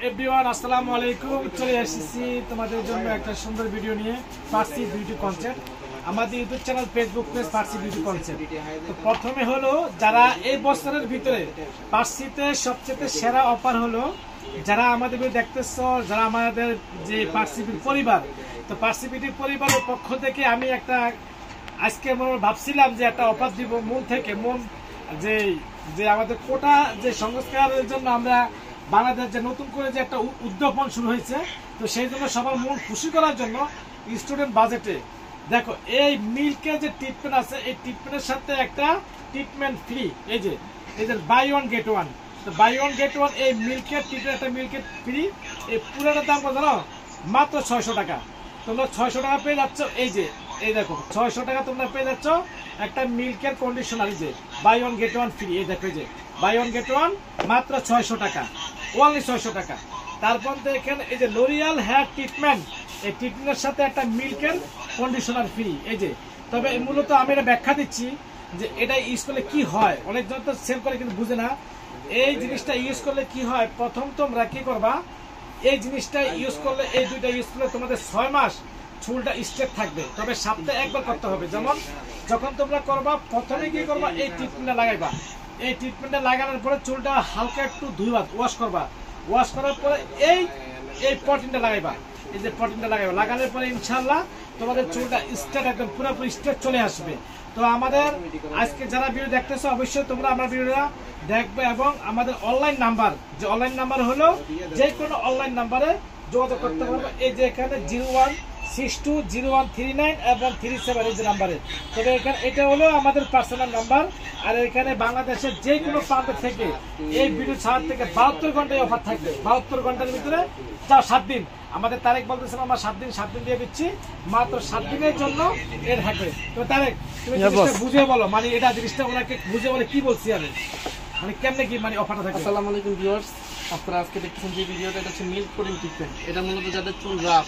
Everyone আসসালামু আলাইকুম। চলে এসেছি তোমাদের জন্য একটা সুন্দর ভিডিও নিয়ে, ফার্সি বিউটি কনসেপ্ট। আমাদের ইউটিউব চ্যানেল, ফেসবুক পেজ ফার্সি বিউটি কনসেপ্ট। তো প্রথমে হলো, যারা এই বছরের ভিতরে ফার্সিতে সবচেয়ে সেরা অফার হলো, যারা আমাদের ভিডিও দেখতেছ, যারা আমাদের যে ফার্সি বিউটি পরিবার, তো ফার্সি বিউটি পরিবারের পক্ষ থেকে আমি একটা আজকে ভাবছিলাম যে একটা অফার দিব মূল থেকে। মূল যে যে আমাদের কোটা যে সংস্কারের জন্য আমরা বাংলাদেশ যে নতুন করে যে একটা উদ্যাপন শুরু হয়েছে, তো সেই জন্য সবার মন খুশি করার জন্য স্টুডেন্ট বাজেটে দেখো এই মিল্কের যে ট্রিটমেন্ট আছে, এই ট্রিটমেন্টের সাথে একটা ট্রিটমেন্ট ফ্রি। এই যে বাই ওয়ান গেট ওয়ান, তো বাই ওয়ান গেট ওয়ান এই মিল্কের ট্রিটমেন্ট, একটা মিল্কের ফ্রি। এই পুরোটার দাম কত জানো? মাত্র 600 টাকা। তোমরা 600 টাকা পেয়ে যাচ্ছ। এই দেখো 600 টাকা তোমরা পেয়ে যাচ্ছ একটা মিল্কের কন্ডিশনার, যে buy one get one free. এই দেখো, যে বাই ওয়ান গেট ওয়ান মাত্র 600 টাকা, ওনলি 600 টাকা। তারপর দেখেন এই যে লরিয়াল হেয়ার ট্রিটমেন্ট, এই ট্রিটমেন্টের সাথে একটা মিল্কের কন্ডিশনার ফ্রি। এই যে, তবে মূলত আমি এটা ব্যাখ্যা দিচ্ছি যে এটা ইউজ করলে কি হয়। অনেকজন তো সেল করে কিন্তু বুঝে না এই জিনিসটা ইউজ করলে কি হয়। প্রথম তোমরা কি করবা, এই জিনিসটা ইউজ করলে, এই দুইটা ইউজ করলে তোমাদের 6 মাস চুলটা স্ট্রেট থাকবে। তবে সপ্তাহে একবার করতে হবে। যেমন যখন তোমরা করবা, প্রথমে কি করবা, এই ট্রিটমেন্টটা লাগাইবা। এই ট্রিটমেন্টটা লাগানোর পরে চুলটা হালকা একটু ধুইবা, ওয়াশ করবা। ওয়াশ করার পরে এই প্রোটিনটা লাগাইবা। এই যে প্রোটিনটা লাগাইবা, লাগানোর পরে ইনশাআল্লাহ তোমাদের চুলটা স্ট্রেট, একদম পুরোপুরি স্ট্রেট চলে আসবে। তো আমাদের আজকে যারা ভিডিও দেখতেছো, অবশ্যই তোমরা আমার ভিডিওটা দেখবে এবং আমাদের অনলাইন নাম্বার, যে অনলাইন নাম্বার হলো, যে কোনো অনলাইন নাম্বারে যোগাযোগ করতে পারবে। এই যে এখানে 01620139 এবং 37 এই যে নাম্বারে। তবে এখানে এটা হলো আমাদের পার্সোনাল নাম্বার। আর এখানে বাংলাদেশের যে কোনো প্রান্ত থেকে এই ভিডিও ছাড়ার থেকে 72 ঘন্টায় অফার থাকবে। 72 ঘন্টার ভিতরে যাও 7 দিন, আমাদের তারেক বলতেছিলাম আমরা 7 দিন দিয়ে দিচ্ছি, মাত্র 7 দিনের জন্য এর থাকবে। তো তারেক, তুমি জিনিসটা বুঝে বলো, মানে এটা জিনিসটা ওনাকে বুঝে বলে কি বলছি আমি, মানে কেমনে কি মানে অফারটা থাকবে। আসসালামু আলাইকুম ভিউয়ার্স, আপনারা আজকে দেখতেছেন যে ভিডিওটা, এটা হচ্ছে মিল্ক প্রোটিন ট্রিটমেন্ট। এটা মূলত যাদের চুল রাফ,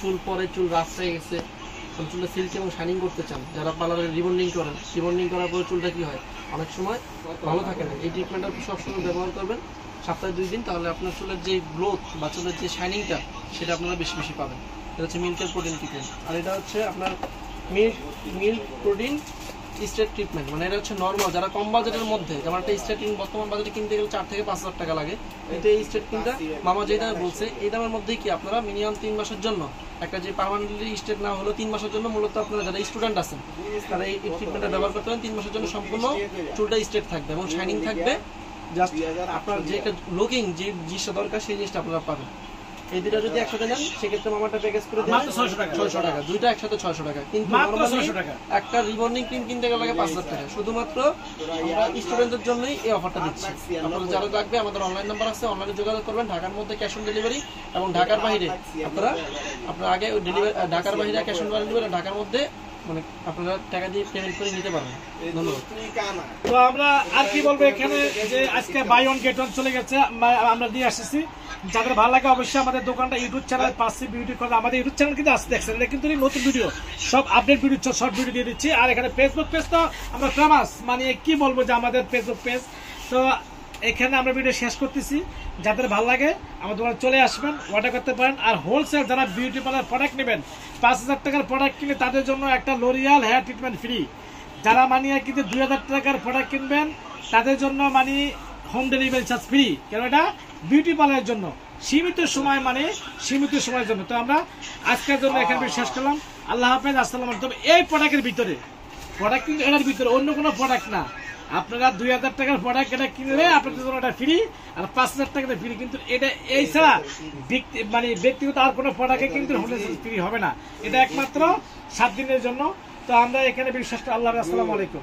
চুল পরে চুল রাফ হয়ে গেছে, চুলটা সিল্ক এবং শাইনিং করতে চান, যারা পার্লারে রিবন্ডিং করেন, রিবন্ডিং করার পরে চুলটা কি হয়, অনেক সময় ভালো থাকে না। এই ট্রিটমেন্টটা আপনি সবসময় ব্যবহার করবেন সপ্তাহে 2 দিন, তাহলে আপনার চুলের যে গ্রোথ বা চুলের যে শাইনিংটা, সেটা আপনারা বেশি বেশি পাবেন। এটা হচ্ছে মিল্কের প্রোটিন ট্রিটমেন্ট। আর এটা হচ্ছে আপনার মিল্ক প্রোটিন স্ট্রেট ট্রিটমেন্ট। মানে এটা হচ্ছে নর্মাল, যারা কম বাজেটের মধ্যে, যেমন একটা স্ট্রেট ক্রিম বর্তমান বাজেটে কিনতে গেলে 4 থেকে 5 লাখ টাকা লাগে, কিন্তু এই স্ট্রেট ক্রিমটা মামা যে দামে বলছে, এই দামের মধ্যেই কি আপনারা মিনিমাম 3 মাসের জন্য, একটা যে পার্মানেন্টলি স্ট্রেট না হলেও 3 মাসের জন্য, মূলত আপনারা যারা স্টুডেন্ট আছেন তারা এই ট্রিটমেন্টটা ব্যবহার করতে পারেন। 3 মাসের জন্য সম্পূর্ণ চুলটা স্ট্রেট থাকবে এবং শাইনিং থাকবে। জাস্ট আপনার যে একটা লুকিং যে জিনিসটা দরকার, সেই জিনিসটা আপনারা পাবেন। এই দুটো যদি একসাথে নেন, সেক্ষেত্রে মামাটা প্যাকেজ করে দেন 600 টাকা, দুইটা একসাথে 600 টাকা। কিন্তু একটা রিবন্ডিং ক্রিম কিনতে গেলে লাগে 5 লাখ টাকা। শুধুমাত্র আমরা স্টুডেন্টদের জন্যই এই অফারটা দিচ্ছি। আপনারা যারা লাগবে, আমাদের অনলাইন নাম্বার আছে, অনলাইনে যোগাযোগ করবেন। ঢাকার মধ্যে ক্যাশ অন ডেলিভারি এবং ঢাকার বাইরে আপনারা আগে ডেলিভারি, ঢাকার বাইরে ক্যাশ অন ডেলিভারি, ঢাকার মধ্যে মানে আপনারা টাকা দিয়ে পেমেন্ট করে নিতে পারবেন। ধন্যবাদ। তো আমরা আর কি বলবো, এখানে যে আজকে বাই ওয়ান গেট ওয়ান চলে গেছে, আমরা দিয়ে আসছি। যাদের ভালো লাগে অবশ্যই আমাদের দোকানটা ইউটিউব চ্যানেল ফার্সি বিউটি করে, আমাদের ইউটিউব চ্যানেল কিন্তু আসতে দেখছেন, এটা কিন্তু নতুন ভিডিও, সব আপডেট ভিডিও, শর্ট ভিডিও দিয়ে দিচ্ছি। আর এখানে ফেসবুক পেজ তো আমরা ফেমাস, মানে কি বলবো যে আমাদের ফেসবুক পেজ। তো এখানে আমরা ভিডিও শেষ করতেছি। যাদের ভালো লাগে আমাদের দোকানে চলে আসবেন, অর্ডার করতে পারেন। আর হোলসেল যারা বিউটি পার্লার প্রোডাক্ট নেবেন, 5000 টাকার প্রোডাক্ট কিনে তাদের জন্য একটা লরিয়াল হেয়ার ট্রিটমেন্ট ফ্রি। যারা মানে কিন্তু 2000 টাকার প্রোডাক্ট কিনবেন, তাদের জন্য মানে হোম ডেলিভারি চার্জ ফ্রি। কেন? এটা বিউটি পার্লারের জন্য সীমিত সময়, মানে সীমিত সময়ের জন্য। তো আমরা আজকের জন্য এখানে শেষ করলাম। আল্লাহ হাফেজ, আসসালামু আলাইকুম। তবে এই প্রোডাক্টের ভিতরে, প্রোডাক্ট কিন্তু এটার ভিতরে, অন্য কোনো প্রোডাক্ট না। আপনারা 2000 টাকার প্রোডাক্ট এটা কিনলে আপনাদের জন্য এটা ফ্রি, আর 5000 টাকাটা ফ্রি। কিন্তু এটা এই ছাড়া মানে ব্যক্তিগত আর কোনো প্রোডাক্টে কিন্তু ফ্রি হবে না। এটা একমাত্র 7 দিনের জন্য। তো আমরা এখানে বিশ্বাস করি। আল্লাহ, আসসালামু আলাইকুম।